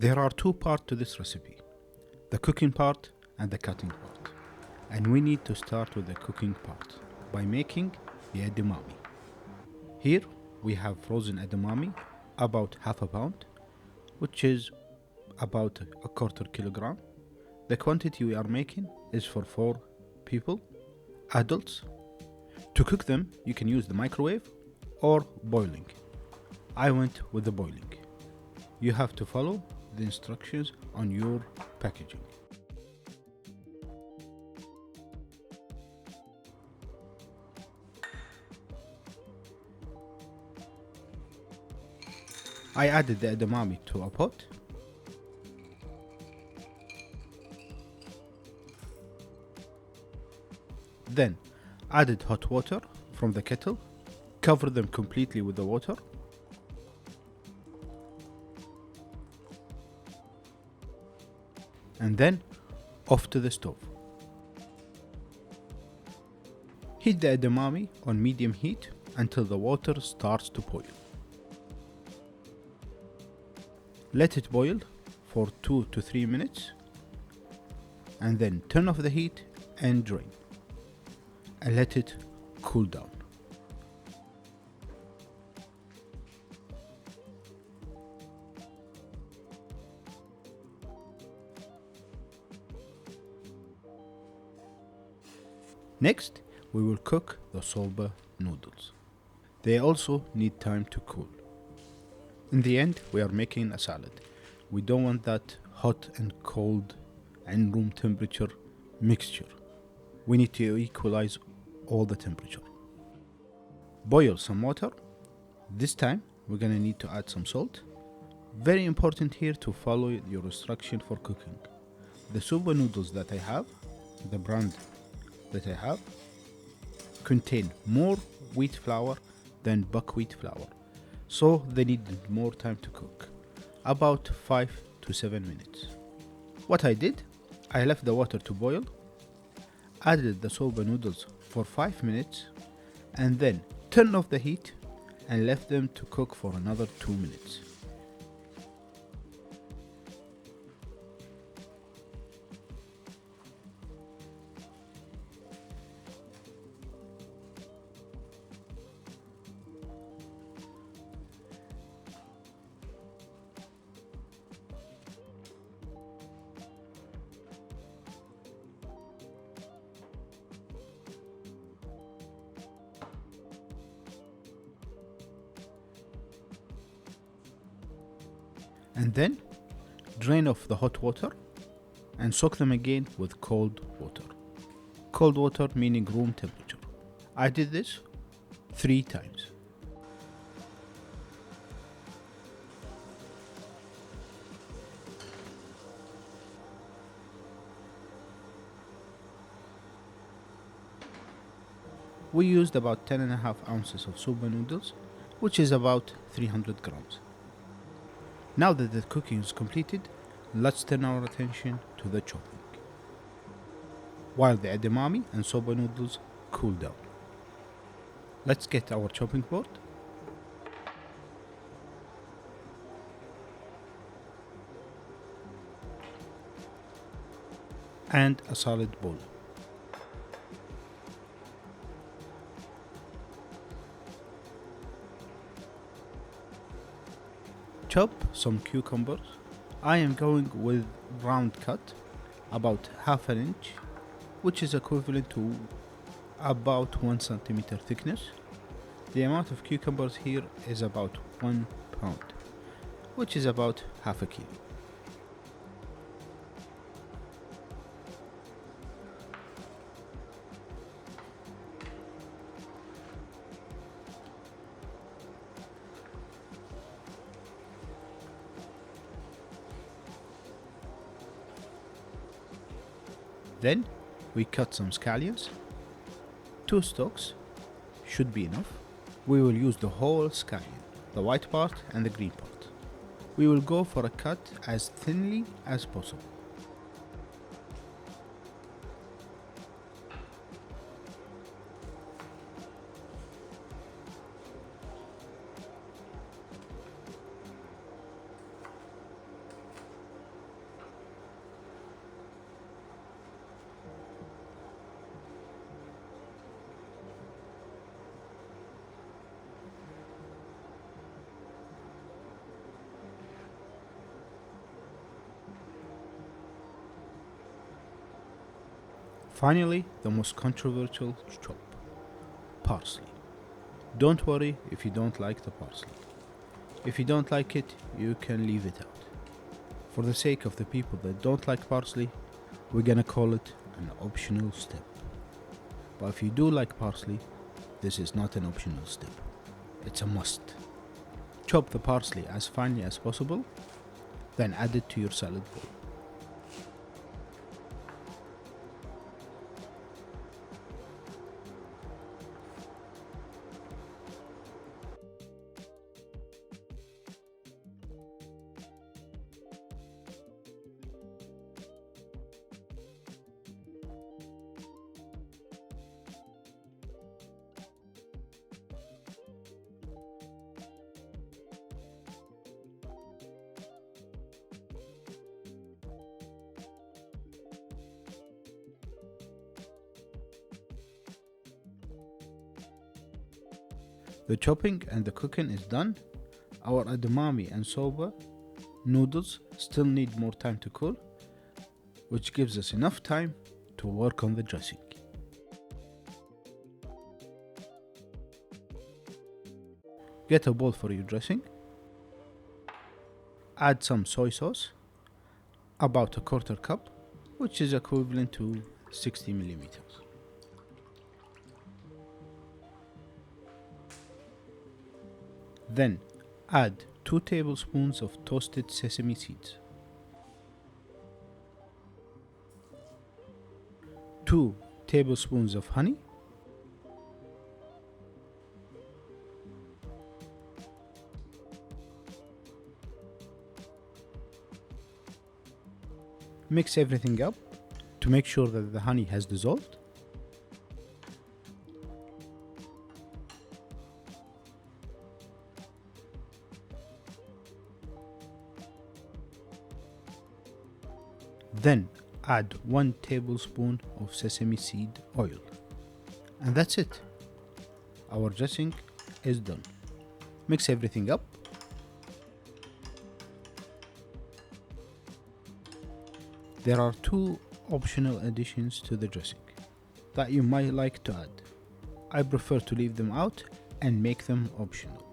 There are two parts to this recipe, the cooking part and the cutting part. And we need to start with the cooking part by making the edamame. Here we have frozen edamame, about half a pound, which is about a quarter kilogram. The quantity we are making is for 4 people, adults. To cook them, you can use the microwave or boiling. I went with the boiling. You have to follow the instructions on your packaging. I added the edamame to a pot. Then added hot water from the kettle. Cover them completely with the water. And then off to the stove. Heat the edamame on medium heat until the water starts to boil. Let it boil for 2 to 3 minutes and then turn off the heat and drain and let it cool down. Next, we will cook the soba noodles. They also need time to cool. In the end, we are making a salad. We don't want that hot and cold and room temperature mixture. We need to equalize all the temperature. Boil some water. This time, we're gonna need to add some salt. Very important here to follow your instruction for cooking. The soba noodles that I have, the brand that I have, contain more wheat flour than buckwheat flour, so they needed more time to cook, about 5 to 7 minutes. What I did, I left the water to boil, added the soba noodles for 5 minutes, and then turned off the heat and left them to cook for another 2 minutes. And then drain off the hot water and soak them again with cold water. Cold water meaning room temperature. I did this 3 times. We used about 10.5 ounces of soba noodles, which is about 300 grams. Now that the cooking is completed, let's turn our attention to the chopping, while the edamame and soba noodles cool down. Let's get our chopping board and a solid bowl. Chop some cucumbers. I am going with round cut, about half an inch, which is equivalent to about 1 centimeter thickness. The amount of cucumbers here is about 1 pound, which is about half a kilo. Then we cut some scallions. 2 stalks should be enough. We will use the whole scallion, the white part and the green part. We will go for a cut as thinly as possible. Finally, the most controversial chop, parsley. Don't worry if you don't like the parsley. If you don't like it, you can leave it out. For the sake of the people that don't like parsley, we're gonna call it an optional step. But if you do like parsley, this is not an optional step. It's a must. Chop the parsley as finely as possible, then add it to your salad bowl. The chopping and the cooking is done. Our edamame and soba noodles still need more time to cool, which gives us enough time to work on the dressing. Get a bowl for your dressing. Add some soy sauce, about a quarter cup, which is equivalent to 60 milliliters. Then add 2 tablespoons of toasted sesame seeds, 2 tablespoons of honey, mix everything up to make sure that the honey has dissolved. Then add 1 tablespoon of sesame seed oil. And that's it. Our dressing is done. Mix everything up. There are 2 optional additions to the dressing that you might like to add. I prefer to leave them out and make them optional.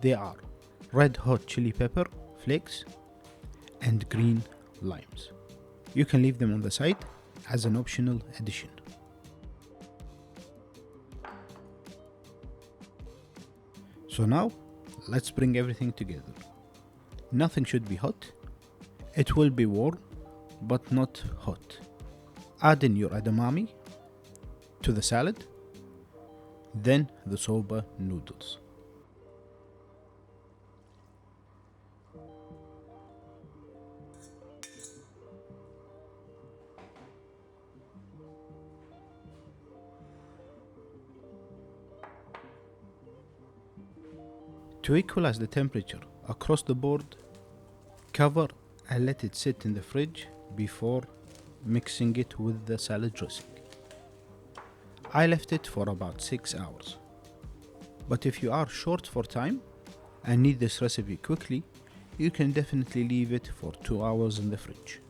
They are red hot chili pepper flakes and green limes. You can leave them on the side as an optional addition. So now, let's bring everything together. Nothing should be hot. It will be warm, but not hot. Add in your edamame to the salad, then the soba noodles. To equalize the temperature across the board, cover and let it sit in the fridge before mixing it with the salad dressing. I left it for about 6 hours. But if you are short for time and need this recipe quickly, you can definitely leave it for 2 hours in the fridge.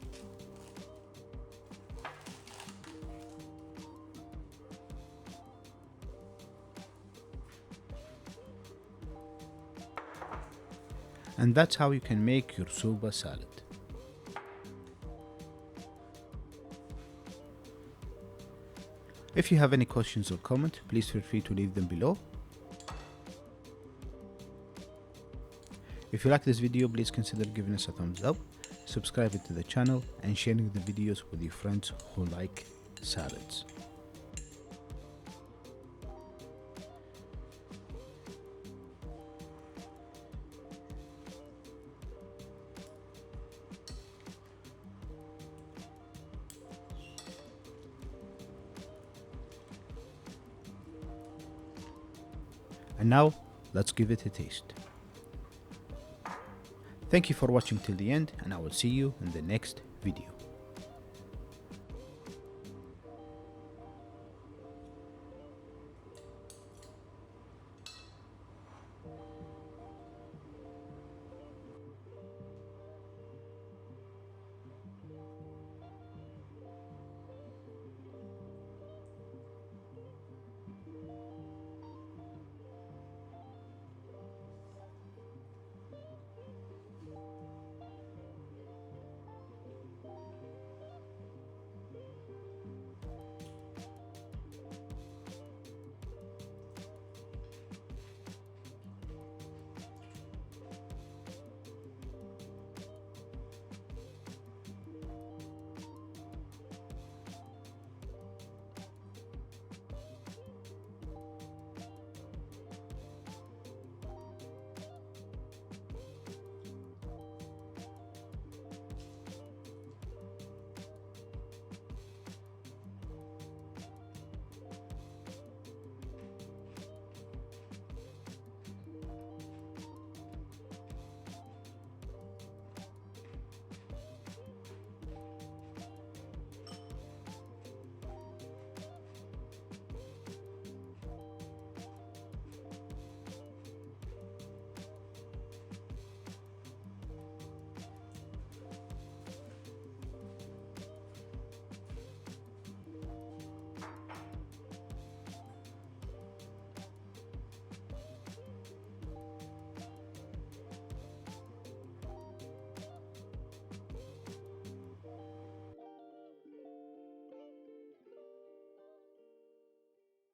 And that's how you can make your soba salad. If you have any questions or comments, please feel free to leave them below. If you like this video, please consider giving us a thumbs up, subscribing to the channel, and sharing the videos with your friends who like salads. And now, let's give it a taste. Thank you for watching till the end, and I will see you in the next video.